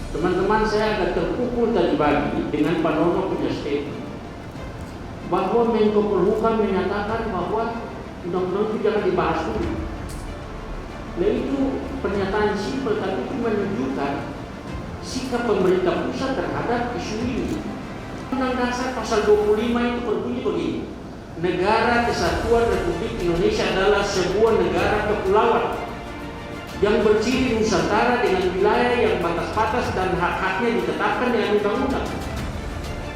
Teman-teman, saya agak terpukul tadi pagi dengan Pak Nono punya statement bahwa Menko Polhukam menyatakan bahwa undang-undang itu jangan dibahas dulu. Nah, itu pernyataan simpel, tapi itu menunjukkan sikap pemerintah pusat terhadap isu ini. Undang Dasar pasal 25 itu berbunyi begini: Negara Kesatuan Republik Indonesia adalah sebuah negara kepulauan yang berciri Nusantara dengan wilayah yang batas-batas dan hak-haknya ditetapkan dengan undang-undang.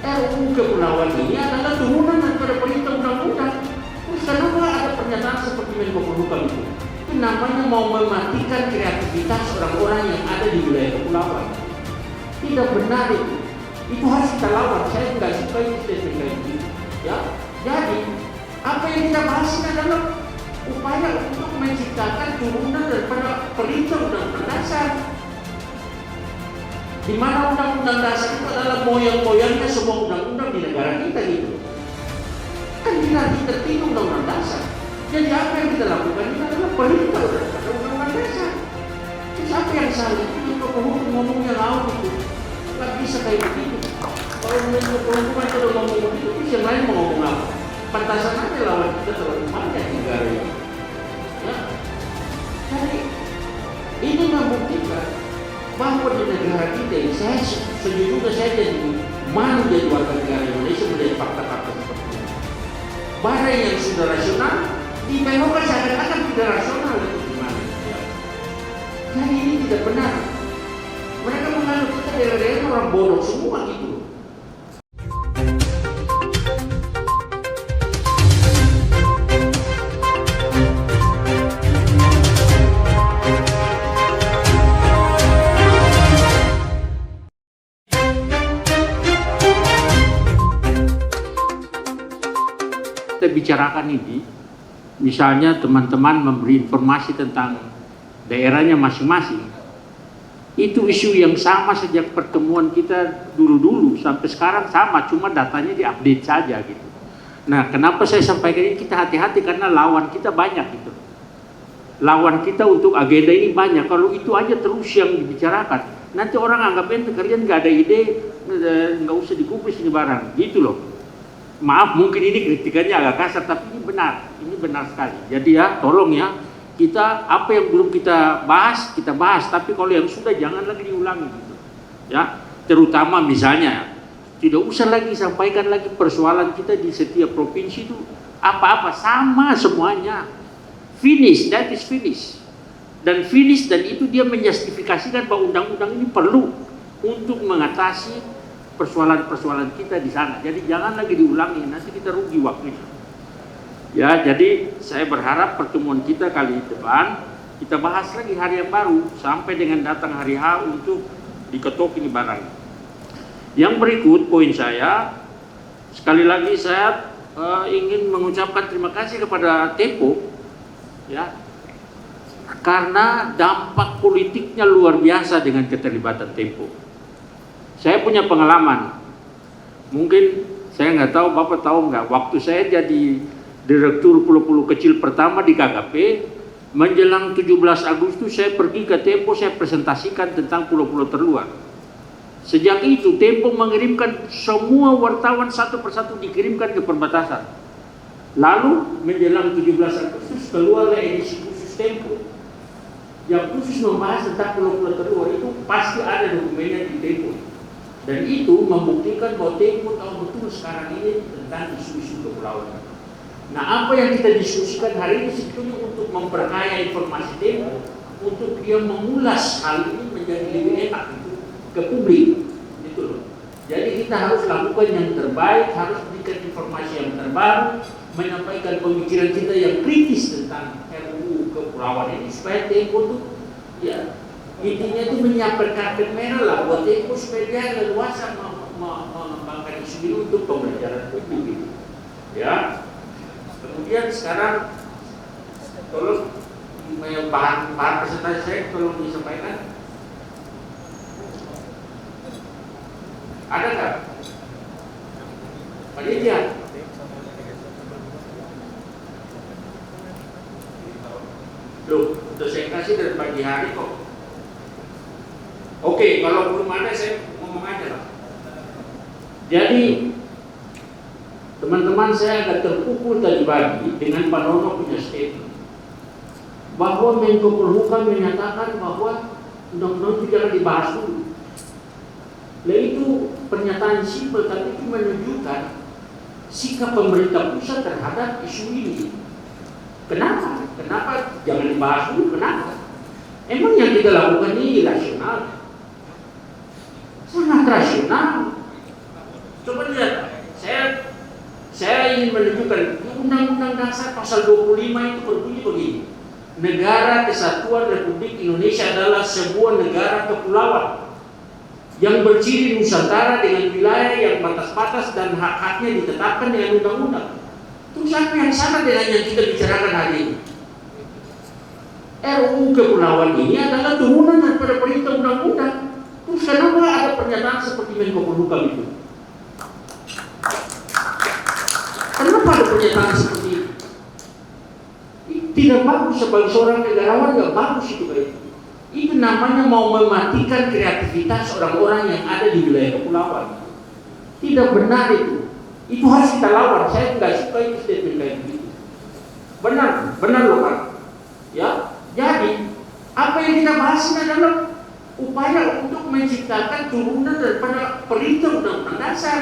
RUU Kepulauan ini adalah turunan daripada perintah undang-undang. Terus kenapa ada pernyataan seperti Menko Polhukam itu? Itu namanya mau mematikan kreativitas orang-orang yang ada di wilayah kepulauan. Tidak benar itu. Itu harus kita lawan. Saya nggak suka itu statement kayak gitu. Ya, jadi apa yang kita bahas ini adalah upaya untuk menciptakan turunan daripada perintah undang-undang dasar. Di mana undang-undang dasar itu adalah moyang-moyangnya semua undang-undang di negara kita gitu. Kan kita tertidur undang-undang dasar. Jadi apa yang kita lakukan ini adalah perintah daripada undang-undang dasar. Terus apa yang salah? Itu Polhukam ngomongnya laut itu. Nggak bisa kayak begitu. Kalau Menko Polhukam itu udah ngomong begitu, terus yang lain mau ngomong apa? Pantasan aja lawan kita terlalu banyak di negara ini. Ya. Jadi ini membuktikan bahwa di negara kita ini, sejujurnya saya jadi malu jadi warga negara Indonesia melihat fakta-fakta seperti ini. Barang yang sudah rasional dibelokkan seakan-akan tidak rasional itu gimana? Ya. Jadi ini tidak benar. Mereka menganggap kita daerah-daerah orang bodoh semua gitu. Kita bicarakan ini, misalnya teman-teman memberi informasi tentang daerahnya masing-masing, itu isu yang sama sejak pertemuan kita dulu-dulu sampai sekarang sama, cuma datanya diupdate saja gitu. Nah, kenapa saya sampaikan ini? Kita hati-hati karena lawan kita banyak gitu. Lawan kita untuk agenda ini banyak. Kalau itu aja terus yang dibicarakan, nanti orang anggap ente kalian nggak ada ide, nggak usah dikubris ini barang, gitu loh. Maaf, mungkin ini kritikannya agak kasar, tapi ini benar sekali. Jadi ya, tolong ya, kita apa yang belum kita bahas, tapi kalau yang sudah jangan lagi diulangi gitu. Ya, terutama misalnya, tidak usah lagi sampaikan lagi persoalan kita di setiap provinsi itu apa-apa, sama semuanya. Finish, that is finish. Dan finish, dan itu dia menjustifikasikan bahwa undang-undang ini perlu untuk mengatasi persoalan-persoalan kita di sana. Jadi jangan lagi diulangi, nanti kita rugi waktunya. Ya, jadi saya berharap pertemuan kita kali depan kita bahas lagi hari yang baru sampai dengan datang hari H untuk diketok ini barang. Yang berikut poin saya, sekali lagi saya ingin mengucapkan terima kasih kepada Tempo, ya, karena dampak politiknya luar biasa dengan keterlibatan Tempo. Saya punya pengalaman, mungkin saya nggak tahu, Bapak tahu nggak, waktu saya jadi Direktur Pulau-Pulau Kecil pertama di KKP, menjelang 17 Agustus saya pergi ke Tempo, saya presentasikan tentang pulau-pulau terluar. Sejak itu Tempo mengirimkan semua wartawan satu persatu dikirimkan ke perbatasan. Lalu menjelang 17 Agustus keluarlah edisi khusus Tempo yang khusus membahas tentang pulau-pulau terluar. Itu pasti ada dokumennya di Tempo. Dan itu membuktikan bahwa Tempo tahu betul sekarang ini tentang isu-isu kepulauan. Nah, apa yang kita diskusikan hari ini sebetulnya untuk memperkaya informasi Tempo, untuk dia mengulas hal ini menjadi lebih enak ke publik, gitu loh. Jadi kita harus lakukan yang terbaik, harus berikan informasi yang terbaru, menyampaikan pemikiran kita yang kritis tentang RUU Kepulauan ini supaya Tempo tuh, ya, intinya itu menyiapkan karpet merah lah buat Tempo supaya dia leluasa mengembangkan isu ini untuk pembelajaran publik, ya. Kemudian sekarang tolong bahan presentasi saya tolong disampaikan. Ada nggak? Pak Ditya? Loh, udah saya kasih dari pagi hari kok. Oke. Oke, kalau belum ada saya ngomong aja lah. Jadi teman-teman, saya agak terpukul tadi pagi dengan Pak Nono punya statement bahwa Menko Polhukam menyatakan bahwa undang-undang itu jangan dibahas dulu. Nah, itu pernyataan simpel, tapi itu menunjukkan sikap pemerintah pusat terhadap isu ini. Kenapa? Kenapa jangan dibahas dulu? Kenapa? Emang yang kita lakukan ini rasional? Sangat rasional. Coba lihat, saya ingin menunjukkan Undang-Undang Dasar pasal 25 itu berbunyi begini. Negara Kesatuan Republik Indonesia adalah sebuah negara kepulauan yang berciri Nusantara dengan wilayah yang batas-batas dan hak-haknya ditetapkan dengan undang-undang. Terus apa yang sama dengan yang kita bicarakan hari ini? RUU Kepulauan ini adalah turunan daripada perintah undang-undang. Terus kenapa ada pernyataan seperti Menko Polhukam itu? Kenapa ada pernyataan seperti itu? Tidak bagus sebagai seorang negarawan, nggak bagus itu baik. Itu namanya mau mematikan kreativitas orang-orang yang ada di wilayah kepulauan. Tidak benar itu. Itu harus kita lawan. Saya nggak suka itu statement kayak begitu. Benar, benar loh Pak. Ya, jadi apa yang kita bahas ini adalah upaya untuk menciptakan turunan daripada perintah Undang-Undang Dasar.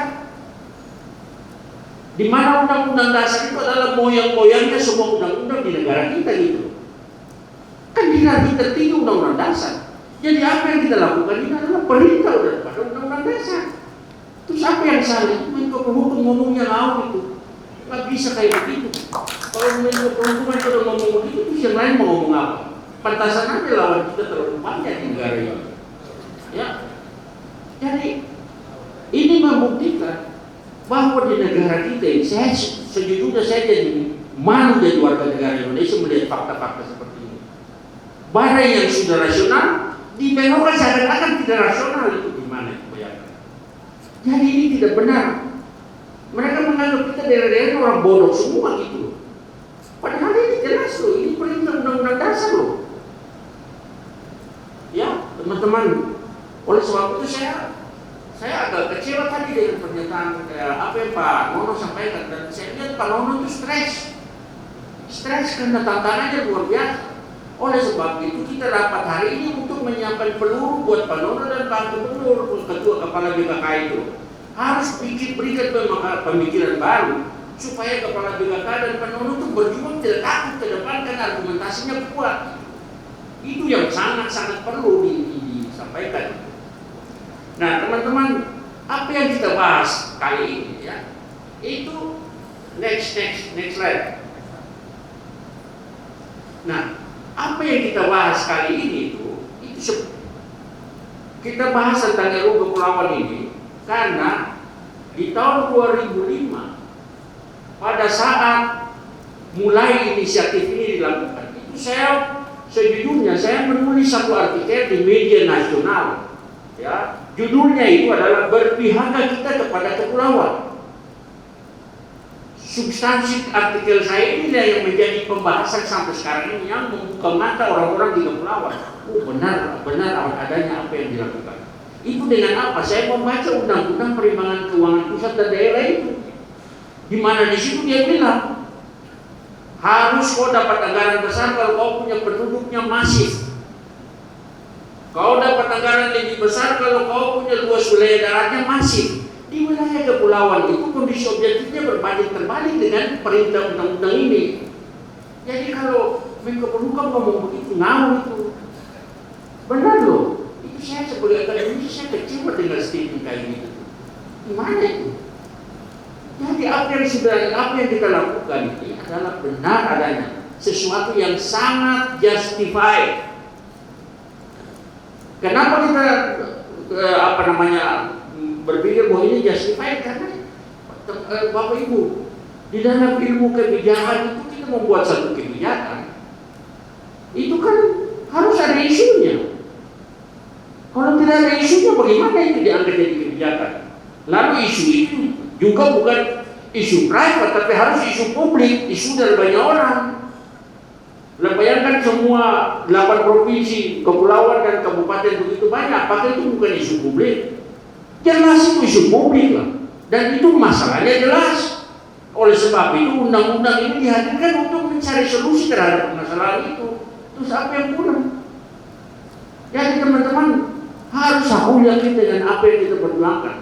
Di mana Undang-Undang Dasar itu adalah moyang-moyangnya semua undang-undang di negara kita gitu. Kan dinasti tertinggi Undang-Undang Dasar. Jadi apa yang kita lakukan ini adalah perintah daripada Undang-Undang Dasar. Terus apa yang salah? Menko Polhukam ngomongnya ngawur itu. Nggak bisa kayak begitu. Kalau Menko Polhukam itu udah ngomong begitu, terus yang lain mau ngomong apa? Pantasan aja lawan kita terlalu banyak di negara ini. Ya. Jadi ini membuktikan bahwa di negara kita ini, sejujurnya saya jadi malu jadi warga negara Indonesia melihat fakta-fakta seperti ini. Barang yang sudah rasional dibelokkan seakan-akan tidak rasional, itu gimana bayangkan? Jadi ini tidak benar. Mereka menganggap kita daerah-daerah orang bodoh semua gitu. Padahal ini jelas loh, ini perintah Undang-Undang Dasar loh. Ya teman-teman, oleh sebab itu saya agak kecewa tadi dengan pernyataan apa yang Pak Nono sampaikan, dan saya lihat Pak Nono itu stres karena tantangannya luar biasa. Oleh sebab itu kita rapat hari ini untuk menyiapkan peluru buat Pak Nono dan Pak Gubernur, Ketua Kepala BKK itu harus berikan pemikiran baru supaya Kepala BKK dan Pak Nono itu berjuang tidak takut ke depan karena argumentasinya kuat. Itu yang sangat-sangat perlu disampaikan. Nah teman-teman, apa yang kita bahas kali ini ya, itu next slide. Nah, apa yang kita bahas kali ini itu kita bahas tentang RUU Kepulauan ini karena di tahun 2005 pada saat mulai inisiatif ini dilakukan, itu sejujurnya saya menulis satu artikel di media nasional. Ya, judulnya itu adalah berpihaknya kita kepada kepulauan. Substansi artikel saya ini yang menjadi pembahasan sampai sekarang ini yang membuka mata orang-orang di kepulauan. Benar adanya apa yang dilakukan. Itu dengan apa? Saya membaca Undang-Undang Perimbangan Keuangan Pusat dan Daerah itu, di mana di situ dia bilang harus kau dapat anggaran besar kalau kau punya penduduknya masif. Kau dapat anggaran lebih besar kalau kau punya luas wilayah daratnya masif. Di wilayah kepulauan itu kondisi objektifnya berbanding terbalik dengan perintah undang-undang ini. Jadi kalau Menko Polhukam ngomong begitu, ngawur itu. Benar loh. Itu saya sebagai akademisi saya kecewa dengan statement kayak gitu. Gimana itu? Jadi apa yang kita lakukan ini adalah benar adanya sesuatu yang sangat justified. Kenapa kita berpikir bahwa ini justified? Karena Bapak Ibu, di dalam ilmu kebijakan itu kita membuat satu kebijakan, itu kan harus ada isunya. Kalau tidak ada isunya, bagaimana itu dianggap jadi kebijakan? Lalu isu itu juga bukan isu private, tapi harus isu publik, isu dari banyak orang. Bayangkan semua 8 provinsi, kepulauan dan kabupaten begitu banyak, apakah itu bukan isu publik? Jelas itu isu publik lah. Dan itu masalahnya jelas. Oleh sebab itu undang-undang ini dihadirkan untuk mencari solusi terhadap masalah itu. Terus apa yang kurang? Jadi teman-teman harus aku yakin dengan apa yang kita perjuangkan,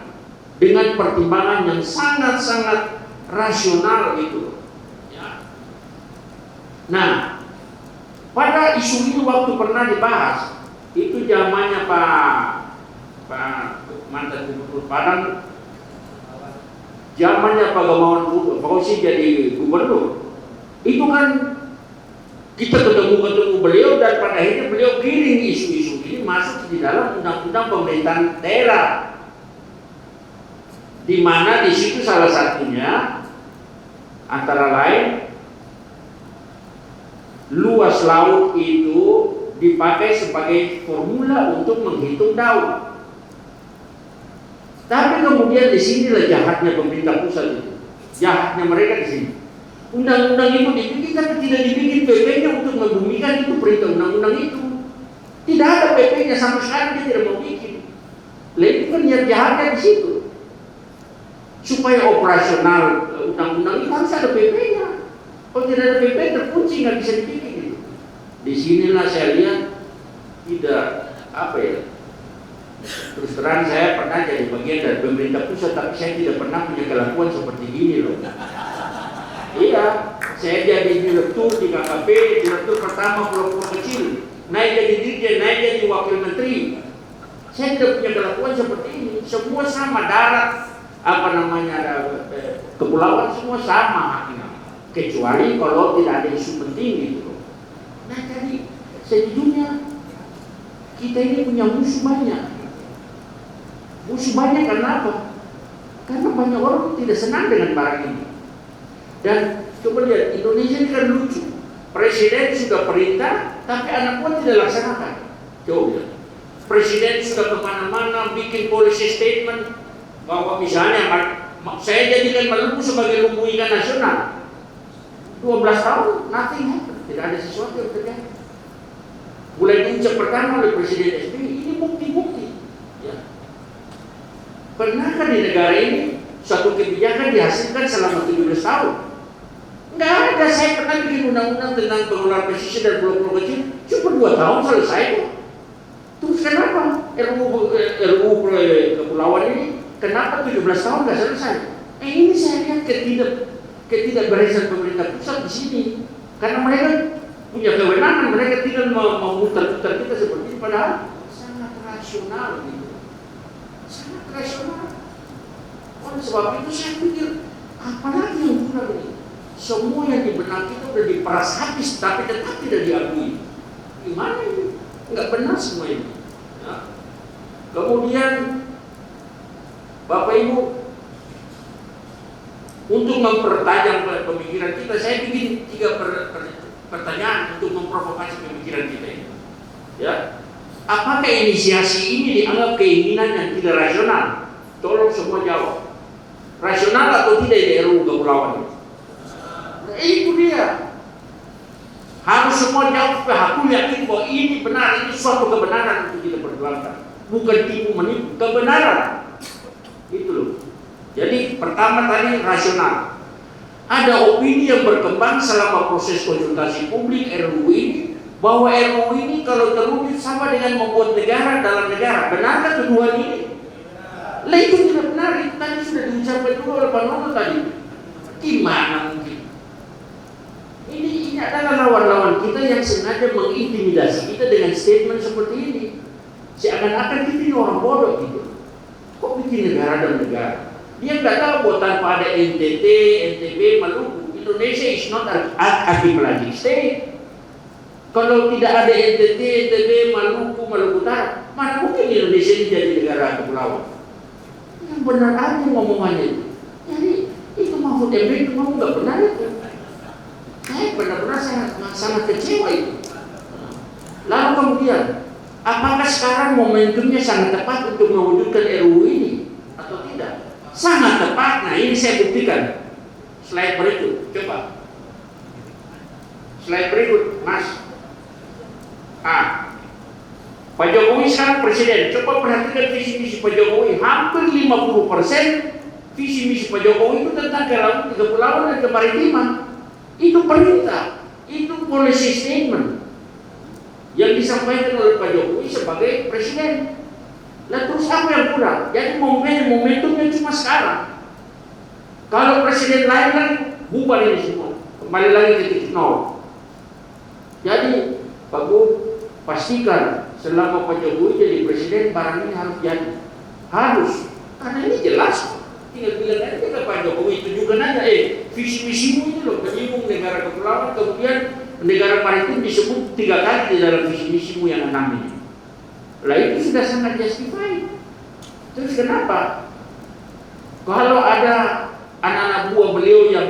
dengan pertimbangan yang sangat-sangat rasional gitu. Ya. Nah, pada isu itu waktu pernah dibahas, itu zamannya Pak mantan Gubernur Padang, zamannya Pak Gamawan Fauzi jadi gubernur. Itu kan kita ketemu beliau dan pada akhirnya beliau giring isu-isu ini masuk di dalam undang-undang pemerintahan daerah, di mana di situ salah satunya antara lain luas laut itu dipakai sebagai formula untuk menghitung daun. Tapi kemudian di sinilah jahatnya pemerintah pusat itu, jahatnya mereka di sini. Undang-undang itu dibikin tapi tidak dibikin PP-nya untuk membumikan itu perintah undang-undang itu. Tidak ada PP-nya sama sekali, dia tidak mau bikin. Lalu itu kan yang jahatnya di situ. Supaya operasional undang-undang itu harus ada PP-nya. Kalau tidak ada PP terkunci, nggak bisa dibikin gitu. Di sinilah saya lihat tidak apa ya. Terus terang saya pernah jadi bagian dari pemerintah pusat, tapi saya tidak pernah punya kelakuan seperti ini loh. Iya, saya jadi direktur di KKP, direktur pertama Pulau Kecil, naik jadi dirjen, naik jadi wakil menteri. Saya tidak punya kelakuan seperti ini. Semua sama, darat, kepulauan semua sama haknya, kecuali kalau tidak ada isu penting gitu. Nah jadi sejujurnya kita ini punya musuh banyak. Musuh banyak karena apa? Karena banyak orang tidak senang dengan barang ini. Dan coba lihat, Indonesia ini kan lucu. Presiden sudah perintah, tapi anak buah tidak laksanakan. Coba lihat. Presiden sudah kemana-mana bikin policy statement bahwa misalnya saya jadikan Maluku sebagai lumbung ikan nasional. 12 tahun, nothing happened. Tidak ada sesuatu yang terjadi. Mulai diucap pertama oleh Presiden SBY, ini bukti-bukti. Ya. Pernahkah di negara ini suatu kebijakan dihasilkan selama 17 tahun? Nggak ada. Saya pernah bikin undang-undang tentang pengelolaan pesisir dan pulau-pulau kecil, cuma 2 tahun selesai kok. Terus kenapa RUU kepulauan ini kenapa 17 tahun nggak selesai? Ini saya lihat ketidakberesan pemerintah pusat di sini, karena mereka punya kewenangan, mereka tidak memutar-mutar kita seperti ini, padahal sangat rasional gitu. Sangat rasional. Oleh sebab itu saya pikir apalagi yang kurang ini. Semua yang di benak kita sudah diperas habis, tapi tetap tidak diakui. Gimana ini? Enggak benar semua ini. Ya. Kemudian Bapak Ibu, untuk mempertajam pemikiran kita, saya bikin 3 pertanyaan untuk memprovokasi pemikiran kita ini. Ya. Apakah inisiasi ini dianggap keinginan yang tidak rasional? Tolong semua jawab. Rasional atau tidak di RUU kepulauan ini? Itu dia. Harus semua jawab. Aku yakin bahwa ini benar, ini suatu kebenaran untuk kita perjuangkan. Bukan tipu menipu, kebenaran. Itu loh. Jadi pertama tadi rasional. Ada opini yang berkembang selama proses konsultasi publik RUU ini, bahwa RUU ini kalau terwujud sama dengan membuat negara dalam negara. Benarkah kedua ini? Lah itu tidak benar. Itu tadi sudah diucapkan dulu oleh Pak Nono tadi. Gimana mungkin? Ini adalah lawan-lawan kita yang sengaja mengintimidasi kita dengan statement seperti ini. Seakan-akan kita ini orang bodoh gitu. Kok bikin negara dan negara? Dia nggak tahu bahwa tanpa ada NTT, NTB, Maluku, Indonesia is not an archipelagic state. Kalau tidak ada NTT, NTB, Maluku, Maluku Utara, mana mungkin Indonesia ini jadi negara kepulauan? Yang benar aja ngomongannya itu. Jadi itu Mahfud MD itu ngomong nggak benar itu. Saya benar-benar sangat kecewa itu. Lalu kemudian, apakah sekarang momentumnya sangat tepat untuk mewujudkan RUU ini atau tidak? Sangat tepat. Nah ini saya buktikan. Slide berikut, coba. Slide berikut. Mas. Pak Jokowi sekarang presiden. Coba perhatikan visi misi Pak Jokowi. Hampir 50% visi misi Pak Jokowi itu tentang kepulauan dan kemaritiman. Itu perintah, itu policy statement yang disampaikan oleh Pak Jokowi sebagai presiden. Nah terus apa yang kurang? Jadi momentumnya cuma sekarang. Kalau presiden lain kan bubar ini semua, kembali lagi ke titik nol. Jadi Pak Bu, pastikan selama Pak Jokowi jadi presiden barang ini harus jadi, harus, karena ini jelas. Tinggal bilang aja ke Pak Jokowi, tunjukkan aja, visi misimu itu loh, menyinggung negara kepulauan, kemudian negara maritim disebut 3 kali di dalam visi misimu yang 6 ini. Lah itu sudah sangat justified. Terus kenapa? Kalau ada anak-anak buah beliau yang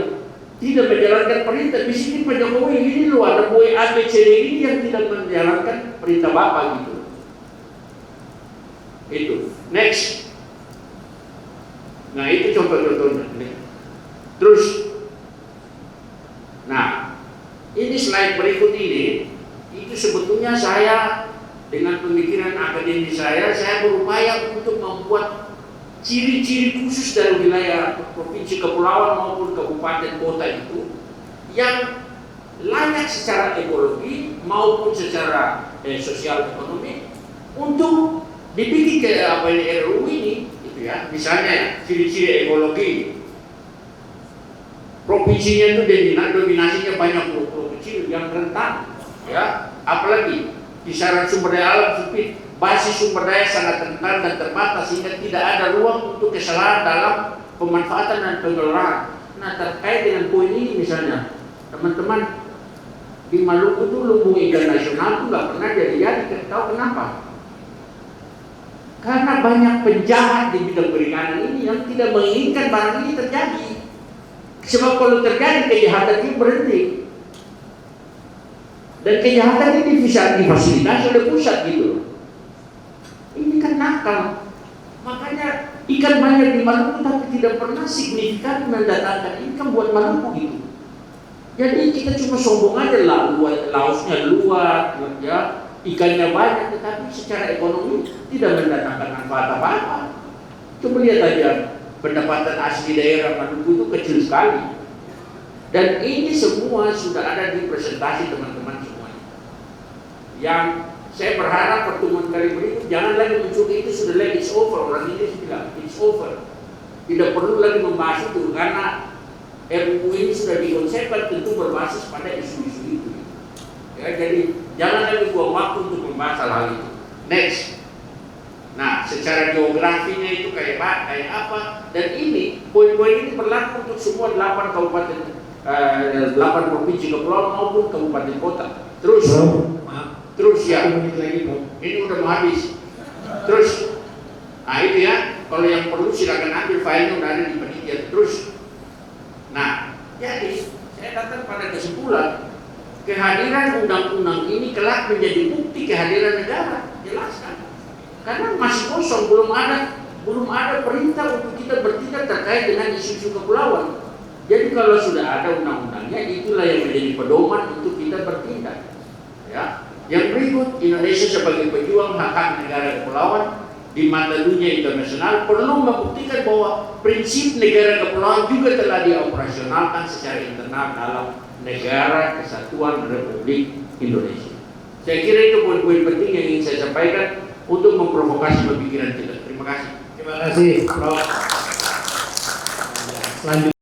tidak menjalankan perintah, di sini Pak Jokowi ini loh, ada buah ABCD ini yang tidak menjalankan perintah Bapak gitu. Itu. Next. Nah itu contoh-contohnya. Terus, nah ini slide berikut ini, itu sebetulnya saya dengan pemikiran akademis saya berupaya untuk membuat ciri-ciri khusus dari wilayah provinsi kepulauan maupun kabupaten kota itu yang layak secara ekologi maupun secara sosial ekonomi untuk dibikin ke apa ini RUU ini. Ya, misalnya ciri-ciri ekologi provinsinya itu dominasinya banyak pulau kecil yang rentan, ya, apalagi kisaran sumber daya alam sempit, basis sumber daya sangat rentan dan terbatas sehingga tidak ada ruang untuk kesalahan dalam pemanfaatan dan pengelolaan. Nah terkait dengan poin ini misalnya, teman-teman di Maluku itu lumbung ikan nasional itu nggak pernah jadi, tahu kenapa? Karena banyak penjahat di bidang perikanan ini yang tidak menginginkan barang ini terjadi. Sebab kalau terjadi kejahatan itu berhenti. Dan kejahatan ini bisa difasilitasi oleh pusat gitu. Ini kan nakal. Makanya ikan banyak di Maluku tapi tidak pernah signifikan mendatangkan income buat Maluku gitu. Jadi kita cuma sombong aja lah, lautnya luas, ya. Ikannya banyak, tetapi secara ekonomi tidak mendatangkan manfaat apa-apa. Coba lihat aja, pendapatan asli daerah Maluku itu kecil sekali. Dan ini semua sudah ada di presentasi teman-teman semuanya. Yang saya berharap pertemuan kali berikut jangan lagi muncul itu sudah lagi it's over. Orang ini bilang it's over. Tidak perlu lagi membahas itu karena RUU ini sudah dikonsepkan tentu berbasis pada isu-isu itu. Ya, jadi jangan lagi buang waktu untuk membahas hal-hal itu. Next. Nah, secara geografinya itu kayak apa? Dan ini poin-poin ini berlaku untuk semua 8 kabupaten, 8 provinsi kepulauan maupun kabupaten kota. Terus, terus ya. Ini udah mau habis. Terus, nah itu ya. Kalau yang perlu silakan ambil filenya, udah ada di panitia. Terus, nah, jadi saya datang pada kesimpulan. Kehadiran undang-undang ini kelak menjadi bukti kehadiran negara, jelas kan? Karena masih kosong, belum ada perintah untuk kita bertindak terkait dengan isu-isu kepulauan. Jadi kalau sudah ada undang-undangnya, itulah yang menjadi pedoman untuk kita bertindak. Ya, yang berikut, Indonesia sebagai pejuang hak-hak negara kepulauan di mata dunia internasional perlu membuktikan bahwa prinsip negara kepulauan juga telah dioperasionalkan secara internal dalam Negara Kesatuan Republik Indonesia. Saya kira itu poin-poin penting yang ingin saya sampaikan untuk memprovokasi pemikiran kita. Terima kasih. Terima kasih, Prof. Selanjutnya.